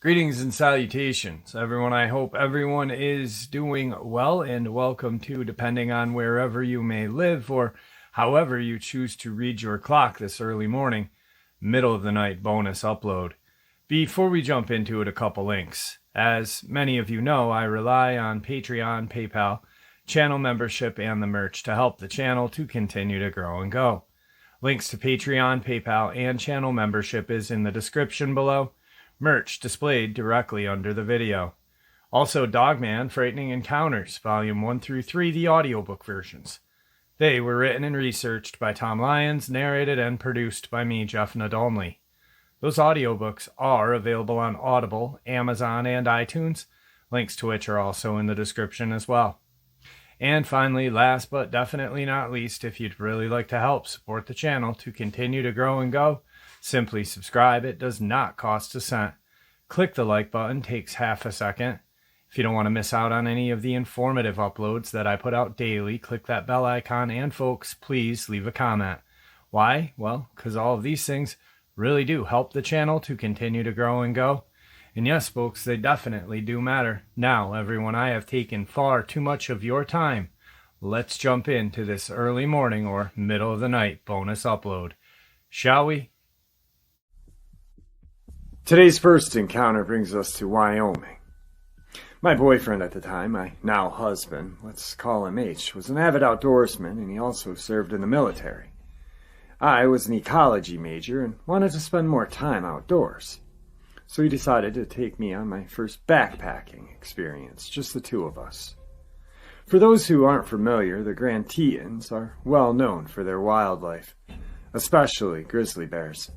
Greetings and salutations, everyone. I hope everyone is doing well, and welcome to, depending on wherever you may live or however you choose to read your clock this early morning, middle of the night bonus upload. Before we jump into it, a couple links. As many of you know, I rely on Patreon, PayPal, channel membership, and the merch to help the channel to continue to grow and go. Links to Patreon, PayPal, and channel membership is in the description below. Merch displayed directly under the video. Also, Dogman Frightening Encounters, Volume 1 through 3, the audiobook versions. They were written and researched by Tom Lyons, narrated and produced by me, Jeff Nadolny. Those audiobooks are available on Audible, Amazon, and iTunes, links to which are also in the description as well. And finally, last but definitely not least, if you'd really like to help support the channel to continue to grow and go, simply subscribe. It does not cost a cent. Click the like button, takes half a second. If you don't want to miss out on any of the informative uploads that I put out daily, click that bell icon, and folks, please leave a comment. Why? Well, because all of these things really do help the channel to continue to grow and go. And yes, folks, they definitely do matter. Now, everyone, I have taken far too much of your time. Let's jump into this early morning or middle of the night bonus upload. Shall we? Today's first encounter brings us to Wyoming. My boyfriend at the time, my now husband, let's call him H, was an avid outdoorsman, and he also served in the military. I was an ecology major and wanted to spend more time outdoors. So he decided to take me on my first backpacking experience, just the two of us. For those who aren't familiar, the Grand Tetons are well known for their wildlife, especially grizzly bears.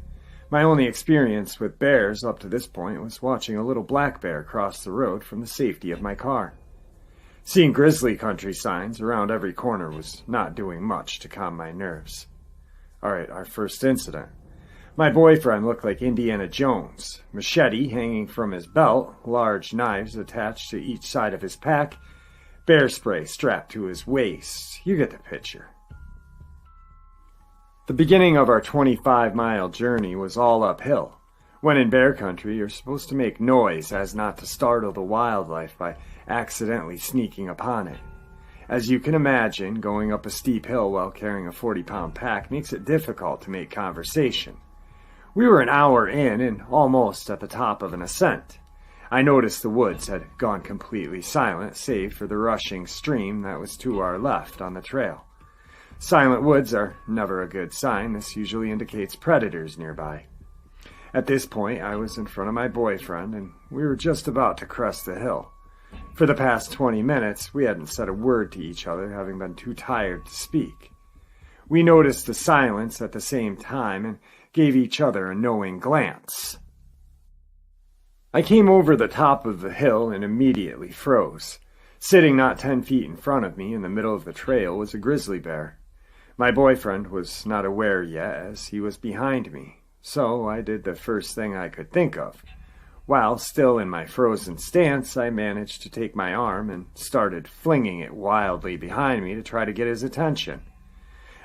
My only experience with bears up to this point was watching a little black bear cross the road from the safety of my car. Seeing grizzly country signs around every corner was not doing much to calm my nerves. Alright, our first incident. My boyfriend looked like Indiana Jones, machete hanging from his belt, large knives attached to each side of his pack, bear spray strapped to his waist. You get the picture. The beginning of our 25-mile journey was all uphill. When in bear country, you're supposed to make noise as not to startle the wildlife by accidentally sneaking upon it. As you can imagine, going up a steep hill while carrying a 40-pound pack makes it difficult to make conversation. We were an hour in and almost at the top of an ascent. I noticed the woods had gone completely silent, save for the rushing stream that was to our left on the trail. Silent woods are never a good sign. This usually indicates predators nearby. At this point, I was in front of my boyfriend, and we were just about to crest the hill. For the past 20 minutes, we hadn't said a word to each other, having been too tired to speak. We noticed the silence at the same time and gave each other a knowing glance. I came over the top of the hill and immediately froze. Sitting not 10 feet in front of me in the middle of the trail was a grizzly bear. My boyfriend was not aware yet, as he was behind me, so I did the first thing I could think of. While still in my frozen stance, I managed to take my arm and started flinging it wildly behind me to try to get his attention.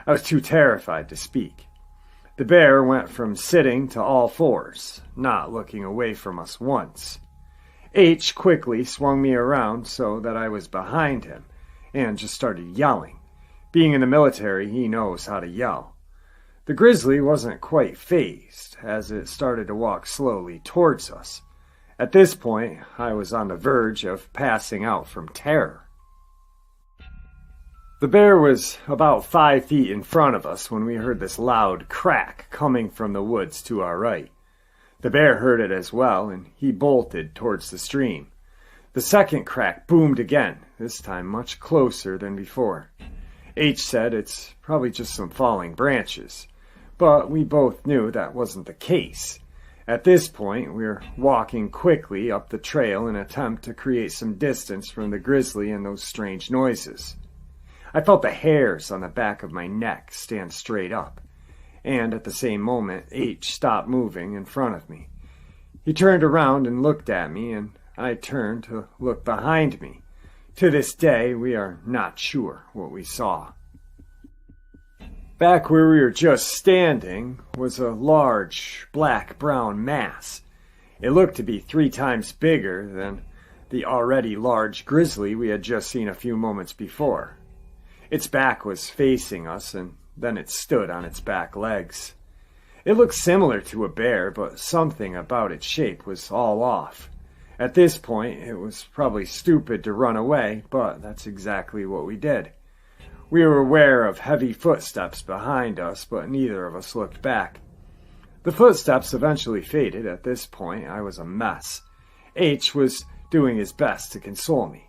I was too terrified to speak. The bear went from sitting to all fours, not looking away from us once. H quickly swung me around so that I was behind him, and just started yelling. Being in the military, he knows how to yell. The grizzly wasn't quite fazed, as it started to walk slowly towards us. At this point, I was on the verge of passing out from terror. The bear was about 5 feet in front of us when we heard this loud crack coming from the woods to our right. The bear heard it as well, and he bolted towards the stream. The second crack boomed again, this time much closer than before. H said it's probably just some falling branches, but we both knew that wasn't the case. At this point, we were walking quickly up the trail in an attempt to create some distance from the grizzly and those strange noises. I felt the hairs on the back of my neck stand straight up, and at the same moment, H stopped moving in front of me. He turned around and looked at me, and I turned to look behind me. To this day, we are not sure what we saw. Back where we were just standing was a large black-brown mass. It looked to be 3 times bigger than the already large grizzly we had just seen a few moments before. Its back was facing us, and then it stood on its back legs. It looked similar to a bear, but something about its shape was all off. At this point, it was probably stupid to run away, but that's exactly what we did. We were aware of heavy footsteps behind us, but neither of us looked back. The footsteps eventually faded. At this point, I was a mess. H was doing his best to console me.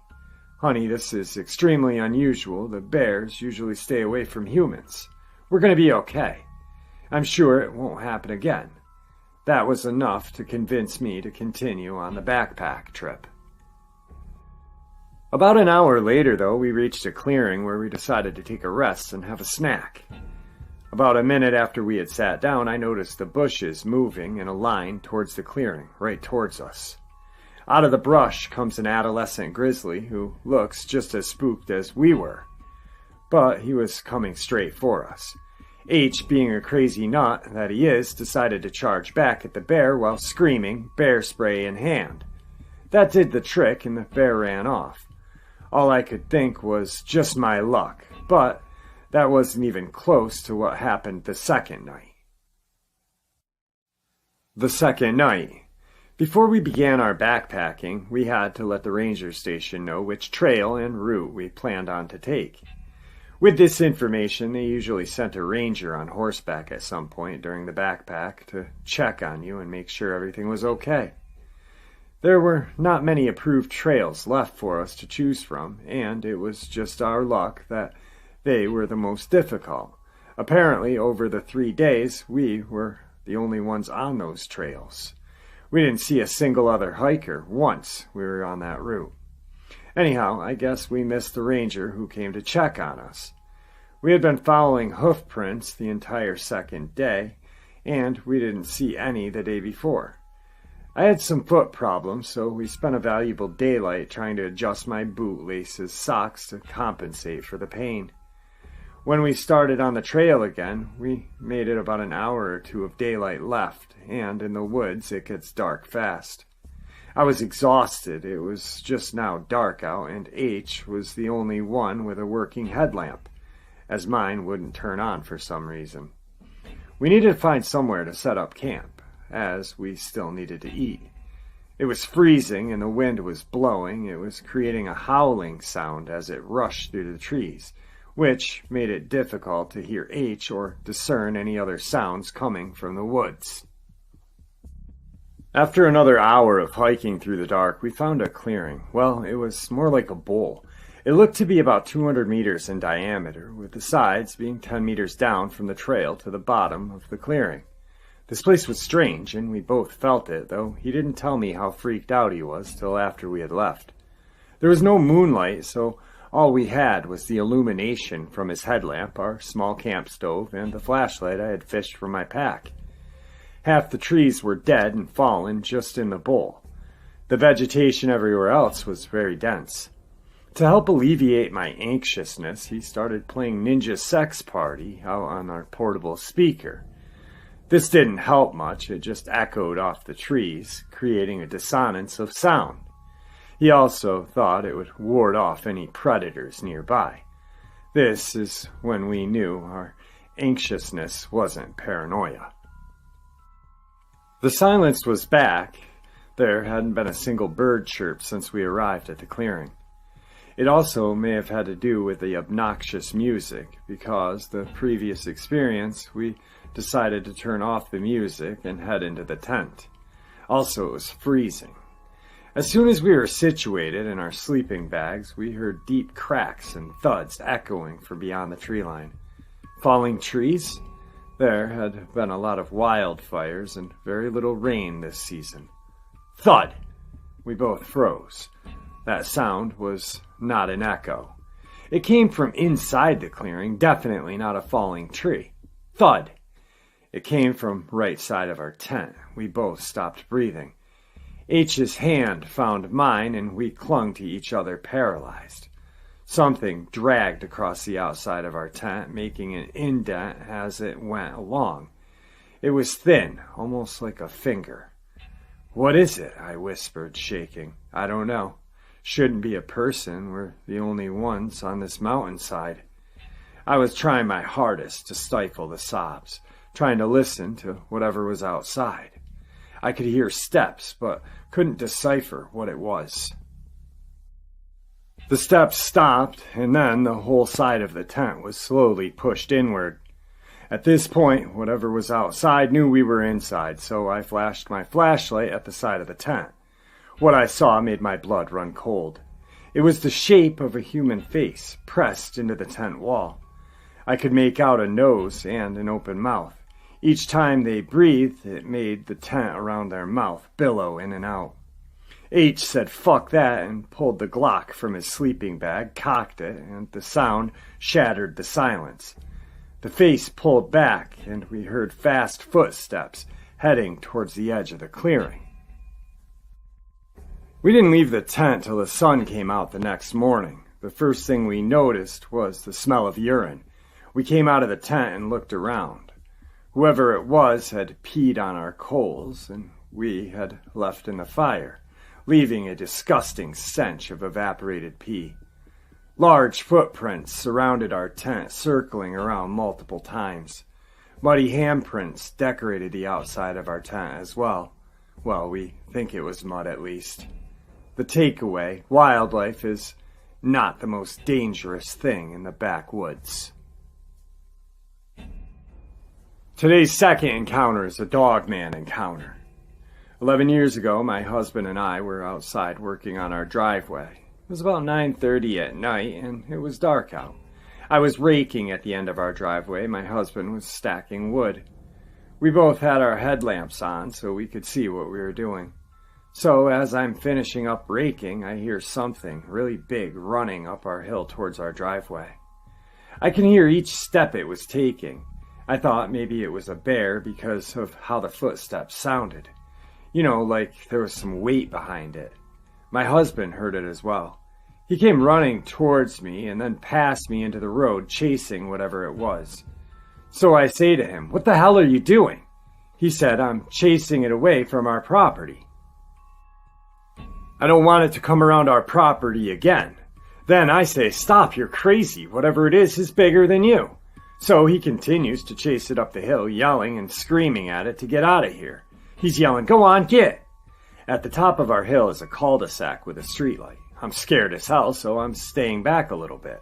"Honey, this is extremely unusual. The bears usually stay away from humans. We're going to be okay. I'm sure it won't happen again." That was enough to convince me to continue on the backpack trip. About an hour later, though, we reached a clearing where we decided to take a rest and have a snack. About a minute after we had sat down, I noticed the bushes moving in a line towards the clearing, right towards us. Out of the brush comes an adolescent grizzly who looks just as spooked as we were. But he was coming straight for us. H, being a crazy nut that he is, decided to charge back at the bear while screaming, bear spray in hand. That did the trick and the bear ran off. All I could think was just my luck, but that wasn't even close to what happened the second night. The second night. Before we began our backpacking, we had to let the ranger station know which trail and route we planned on to take. With this information, they usually sent a ranger on horseback at some point during the backpack to check on you and make sure everything was okay. There were not many approved trails left for us to choose from, and it was just our luck that they were the most difficult. Apparently, over the 3 days, we were the only ones on those trails. We didn't see a single other hiker once we were on that route. Anyhow, I guess we missed the ranger who came to check on us. We had been following hoof prints the entire second day, and we didn't see any the day before. I had some foot problems, so we spent a valuable daylight trying to adjust my bootlaces socks to compensate for the pain. When we started on the trail again, we made it about an hour or 2 of daylight left, and in the woods it gets dark fast. I was exhausted. It was just now dark out, and H was the only one with a working headlamp, as mine wouldn't turn on for some reason. We needed to find somewhere to set up camp, as we still needed to eat. It was freezing, and the wind was blowing. It was creating a howling sound as it rushed through the trees, which made it difficult to hear H or discern any other sounds coming from the woods. After another hour of hiking through the dark, we found a clearing. Well, it was more like a bowl. It looked to be about 200 meters in diameter, with the sides being 10 meters down from the trail to the bottom of the clearing. This place was strange, and we both felt it, though he didn't tell me how freaked out he was till after we had left. There was no moonlight, so all we had was the illumination from his headlamp, our small camp stove, and the flashlight I had fished from my pack. Half the trees were dead and fallen just in the bowl. The vegetation everywhere else was very dense. To help alleviate my anxiousness, he started playing Ninja Sex Party out on our portable speaker. This didn't help much, it just echoed off the trees, creating a dissonance of sound. He also thought it would ward off any predators nearby. This is when we knew our anxiousness wasn't paranoia. The silence was back. There hadn't been a single bird chirp since we arrived at the clearing. It also may have had to do with the obnoxious music, because the previous experience we decided to turn off the music and head into the tent. Also, it was freezing. As soon as we were situated in our sleeping bags, we heard deep cracks and thuds echoing from beyond the tree line. Falling trees? There had been a lot of wildfires and very little rain this season. Thud! We both froze. That sound was not an echo. It came from inside the clearing, definitely not a falling tree. Thud! It came from right side of our tent. We both stopped breathing. H's hand found mine, and we clung to each other, paralyzed. Something dragged across the outside of our tent, making an indent as it went along. It was thin, almost like a finger. "What is it?" I whispered, shaking. "I don't know. Shouldn't be a person. We're the only ones on this mountainside." I was trying my hardest to stifle the sobs, trying to listen to whatever was outside. I could hear steps, but couldn't decipher what it was. The steps stopped, and then the whole side of the tent was slowly pushed inward. At this point, whatever was outside knew we were inside, so I flashed my flashlight at the side of the tent. What I saw made my blood run cold. It was the shape of a human face pressed into the tent wall. I could make out a nose and an open mouth. Each time they breathed, it made the tent around their mouth billow in and out. H said "fuck that" and pulled the Glock from his sleeping bag, cocked it, and the sound shattered the silence. The face pulled back, and we heard fast footsteps heading towards the edge of the clearing. We didn't leave the tent till the sun came out the next morning. The first thing we noticed was the smell of urine. We came out of the tent and looked around. Whoever it was had peed on our coals, and we had left in the fire, leaving a disgusting stench of evaporated pee. Large footprints surrounded our tent, circling around multiple times. Muddy handprints decorated the outside of our tent as well. Well, we think it was mud at least. The takeaway: wildlife is not the most dangerous thing in the backwoods. Today's second encounter is a Dogman encounter. 11 years ago, my husband and I were outside working on our driveway. It was about 9:30 at night, and it was dark out. I was raking at the end of our driveway. My husband was stacking wood. We both had our headlamps on so we could see what we were doing. So as I'm finishing up raking, I hear something really big running up our hill towards our driveway. I can hear each step it was taking. I thought maybe it was a bear because of how the footsteps sounded. You know, like there was some weight behind it. My husband heard it as well. He came running towards me and then past me into the road, chasing whatever it was. So I say to him, "What the hell are you doing?" He said, "I'm chasing it away from our property. I don't want it to come around our property again." Then I say, "Stop, you're crazy. Whatever it is bigger than you." So he continues to chase it up the hill, yelling and screaming at it to get out of here. He's yelling, "Go on, get!" At the top of our hill is a cul-de-sac with a streetlight. I'm scared as hell, so I'm staying back a little bit.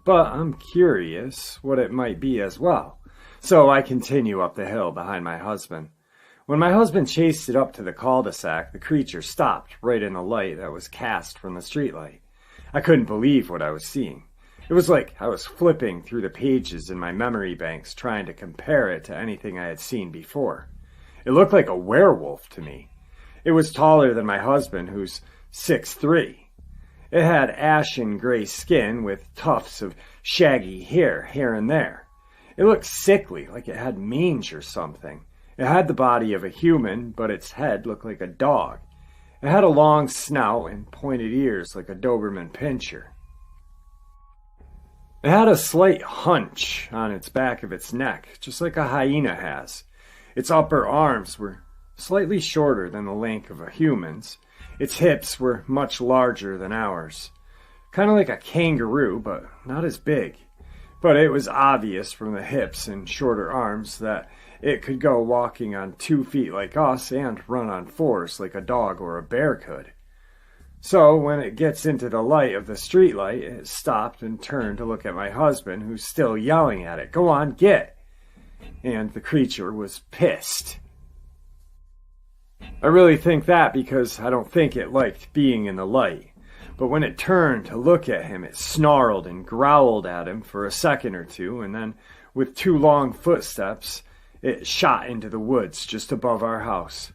But I'm curious what it might be as well. So I continue up the hill behind my husband. When my husband chased it up to the cul-de-sac, the creature stopped right in the light that was cast from the streetlight. I couldn't believe what I was seeing. It was like I was flipping through the pages in my memory banks trying to compare it to anything I had seen before. It looked like a werewolf to me. It was taller than my husband, who's 6'3". It had ashen gray skin with tufts of shaggy hair here and there. It looked sickly, like it had mange or something. It had the body of a human, but its head looked like a dog. It had a long snout and pointed ears like a Doberman pinscher. It had a slight hunch on its back of its neck, just like a hyena has. Its upper arms were slightly shorter than the length of a human's. Its hips were much larger than ours. Kind of like a kangaroo, but not as big. But it was obvious from the hips and shorter arms that it could go walking on 2 feet like us and run on 4s like a dog or a bear could. So when it gets into the light of the streetlight, it stopped and turned to look at my husband, who's still yelling at it, "Go on, get!" And the creature was pissed. I really think that because I don't think it liked being in the light. But when it turned to look at him, it snarled and growled at him for a second or two, and then, with 2 long footsteps, it shot into the woods just above our house.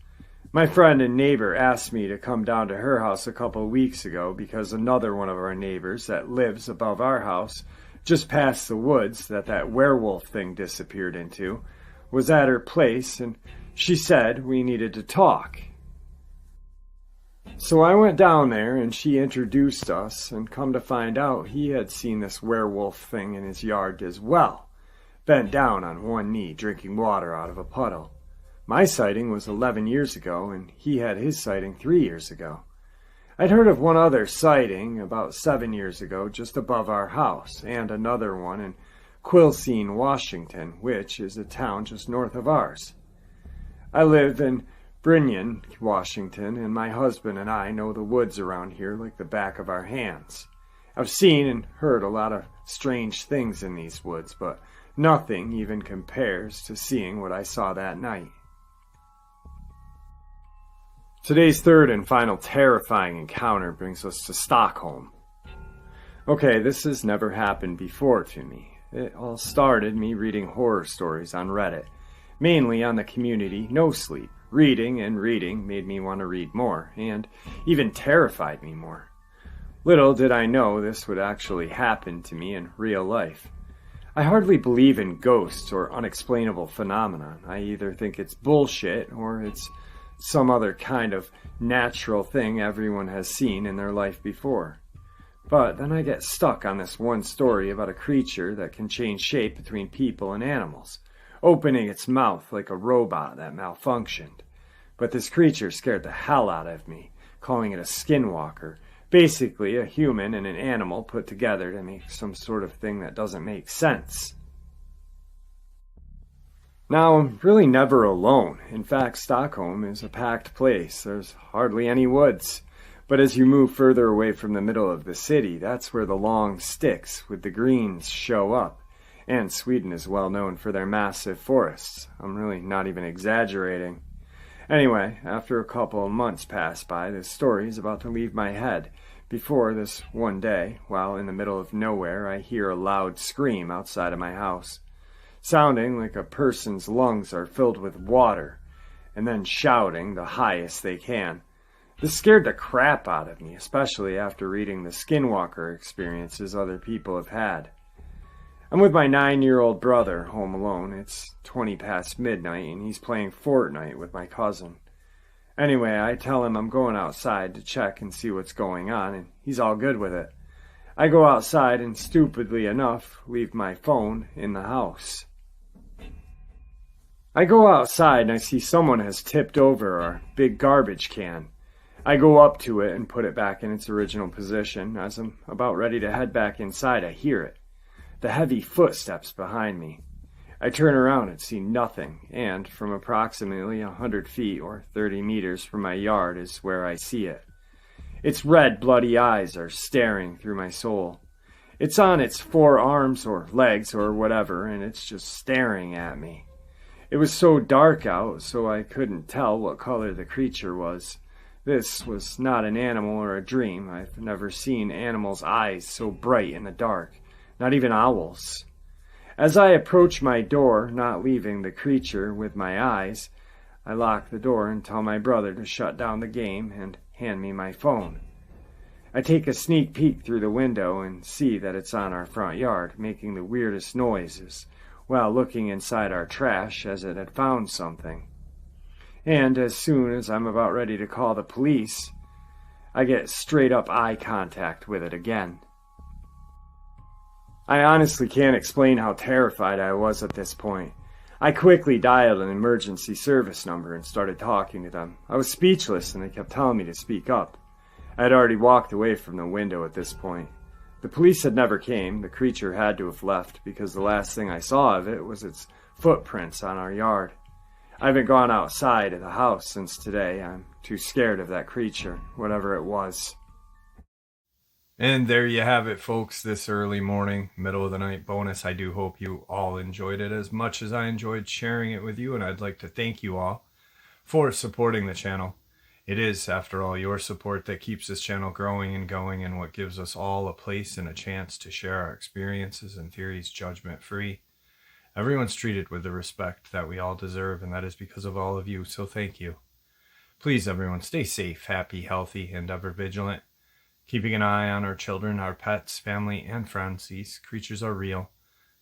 My friend and neighbor asked me to come down to her house a couple of weeks ago because another one of our neighbors that lives above our house, just past the woods that werewolf thing disappeared into, was at her place, and she said we needed to talk. So I went down there and she introduced us, and come to find out he had seen this werewolf thing in his yard as well, bent down on one knee drinking water out of a puddle. My sighting was 11 years ago, and he had his sighting 3 years ago. I'd heard of one other sighting about 7 years ago just above our house, and another one in Quilcene, Washington, which is a town just north of ours. I live in Brinion, Washington, and my husband and I know the woods around here like the back of our hands. I've seen and heard a lot of strange things in these woods, but nothing even compares to seeing what I saw that night. Today's third and final terrifying encounter brings us to Stockholm. Okay, this has never happened before to me. It all started me reading horror stories on Reddit, mainly on the community No Sleep. Reading and reading made me want to read more, and even terrified me more. Little did I know this would actually happen to me in real life. I hardly believe in ghosts or unexplainable phenomenon. I either think it's bullshit or it's some other kind of natural thing everyone has seen in their life before. But then I get stuck on this one story about a creature that can change shape between people and animals, opening its mouth like a robot that malfunctioned. But this creature scared the hell out of me, calling it a skinwalker, basically a human and an animal put together to make some sort of thing that doesn't make sense. Now, I'm really never alone. In fact, Stockholm is a packed place. There's hardly any woods. But as you move further away from the middle of the city, that's where the long sticks with the greens show up. And Sweden is well known for their massive forests. I'm really not even exaggerating. Anyway, after a couple of months pass by, this story is about to leave my head. Before this one day, while in the middle of nowhere, I hear a loud scream outside of my house, sounding like a person's lungs are filled with water, and then shouting the highest they can. This scared the crap out of me, especially after reading the skinwalker experiences other people have had. I'm with my 9-year-old brother home alone. It's 20 past midnight, and he's playing Fortnite with my cousin. Anyway, I tell him I'm going outside to check and see what's going on, and he's all good with it. I go outside and, stupidly enough, leave my phone in the house. I go outside and I see someone has tipped over our big garbage can. I go up to it and put it back in its original position. As I'm about ready to head back inside, I hear it. The heavy footsteps behind me. I turn around and see nothing, and from approximately 100 feet or 30 meters from my yard is where I see it. Its red, bloody eyes are staring through my soul. It's on its 4 arms or legs or whatever, and it's just staring at me. It was so dark out, so I couldn't tell what color the creature was. This was not an animal or a dream. I've never seen animals' eyes so bright in the dark, not even owls. As I approach my door, not leaving the creature with my eyes, I lock the door and tell my brother to shut down the game and hand me my phone. I take a sneak peek through the window and see that it's on our front yard, making the weirdest noises, while looking inside our trash as it had found something. And as soon as I'm about ready to call the police, I get straight up eye contact with it again. I honestly can't explain how terrified I was at this point. I quickly dialed an emergency service number and started talking to them. I was speechless and they kept telling me to speak up. I had already walked away from the window at this point. The police had never came. The creature had to have left because the last thing I saw of it was its footprints on our yard. I haven't gone outside of the house since today. I'm too scared of that creature, whatever it was. And there you have it, folks, this early morning, middle of the night bonus. I do hope you all enjoyed it as much as I enjoyed sharing it with you, and I'd like to thank you all for supporting the channel. It is, after all, your support that keeps this channel growing and going, and what gives us all a place and a chance to share our experiences and theories judgment-free. Everyone's treated with the respect that we all deserve, and that is because of all of you, so thank you. Please, everyone, stay safe, happy, healthy, and ever vigilant. Keeping an eye on our children, our pets, family, and friends. These creatures are real.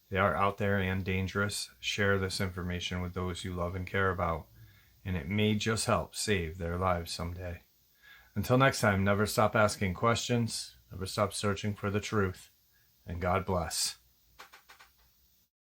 They are out there and dangerous. Share this information with those you love and care about, and it may just help save their lives someday. Until next time, never stop asking questions, never stop searching for the truth, and God bless.